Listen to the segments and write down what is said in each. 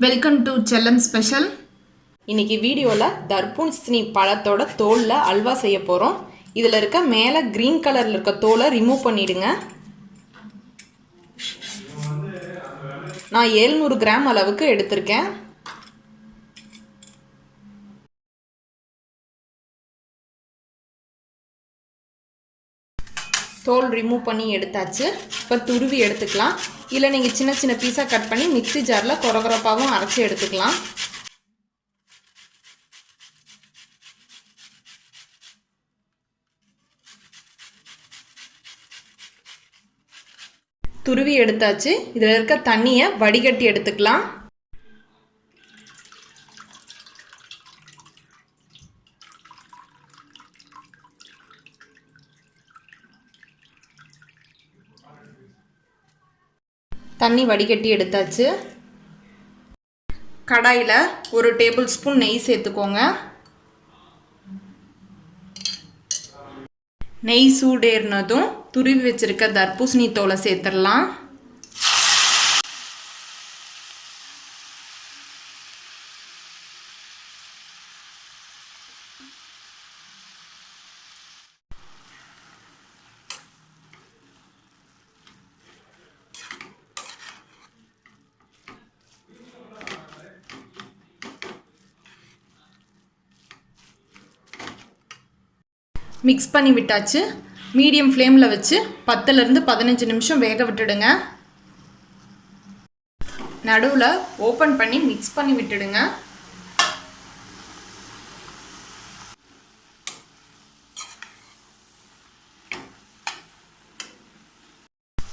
Welcome to செல்லம் special. இன்னைக்கு வீடியோவில் தர்பூசணி பழத்தோட தோலில் அல்வா செய்ய போகிறோம். இதில் இருக்க மேலே க்ரீன் கலரில் இருக்க தோலை ரிமூவ் பண்ணிவிடுங்க. நான் 700 கிராம் அளவுக்கு எடுத்திருக்கேன். தோல் ரிமூவ் பண்ணி எடுத்தாச்சு. இப்போ துருவி எடுத்துக்கலாம். இல்லை நீங்கள் சின்ன சின்ன பீஸாக கட் பண்ணி மிக்ஸி ஜாரில் கொரகொரப்பாகவும் அரைச்சி எடுத்துக்கலாம். துருவி எடுத்தாச்சு. இதில் இருக்க தண்ணியை வடிகட்டி எடுத்துக்கலாம். தண்ணி வடிகட்டி எடுத்தாச்சு. கடாயில் 1 டேபிள் ஸ்பூன் நெய் சேர்த்துக்கோங்க. நெய் சூடேறினதும் துருவி வச்சிருக்க தர்பூசணி தோலை சேர்த்துடலாம். மிக்ஸ் பண்ணி விட்டாச்சு. மீடியம் ஃப்ளேமில் வச்சு 10லேருந்து 15 நிமிஷம் வேக விட்டுடுங்க. நடுவில் ஓப்பன் பண்ணி மிக்ஸ் பண்ணி விட்டுடுங்க.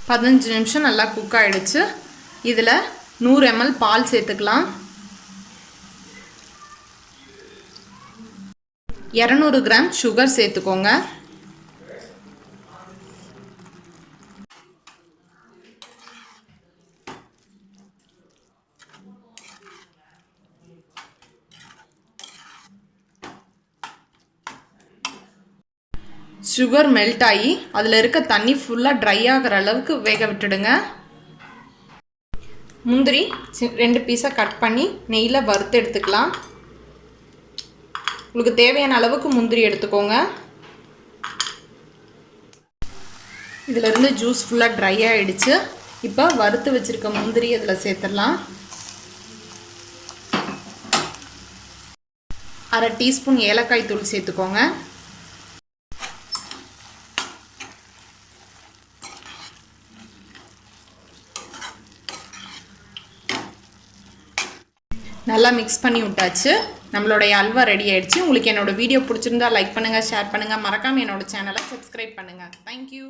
பதினஞ்சு நிமிஷம் நல்லா குக் ஆகிடுச்சு. இதில் 100 ml பால் சேர்த்துக்கலாம். 200 கிராம் சுகர் சேர்த்துக்கோங்க. சுகர் மெல்ட் ஆகி அதில் இருக்க தண்ணி ஃபுல்லாக ட்ரை ஆகிற அளவுக்கு வேக விட்டுடுங்க. முந்திரி 2 பீஸாக கட் பண்ணி நெய்யில் வறுத்து எடுத்துக்கலாம். உங்களுக்கு தேவையான அளவுக்கு முந்திரி எடுத்துக்கோங்க. இதிலிருந்து ஜூஸ் ஃபுல்லாக ட்ரை ஆகிடுச்சு. இப்போ வறுத்து வச்சுருக்க முந்திரி இதில் சேர்த்துடலாம். 1/2 டீஸ்பூன் ஏலக்காய் தூள் சேர்த்துக்கோங்க. நல்லா மிக்ஸ் பண்ணி விட்டாச்சு. நம்மளுடைய அல்வா ரெடி ஆயிடுச்சு. உங்களுக்கு என்னோட வீடியோ பிடிச்சிருந்தா லைக் பண்ணுங்கள், ஷேர் பண்ணுங்கள். மறக்காமல் என்னோட சேனலை சப்ஸ்கிரைப் பண்ணுங்கள். தேங்க்யூ.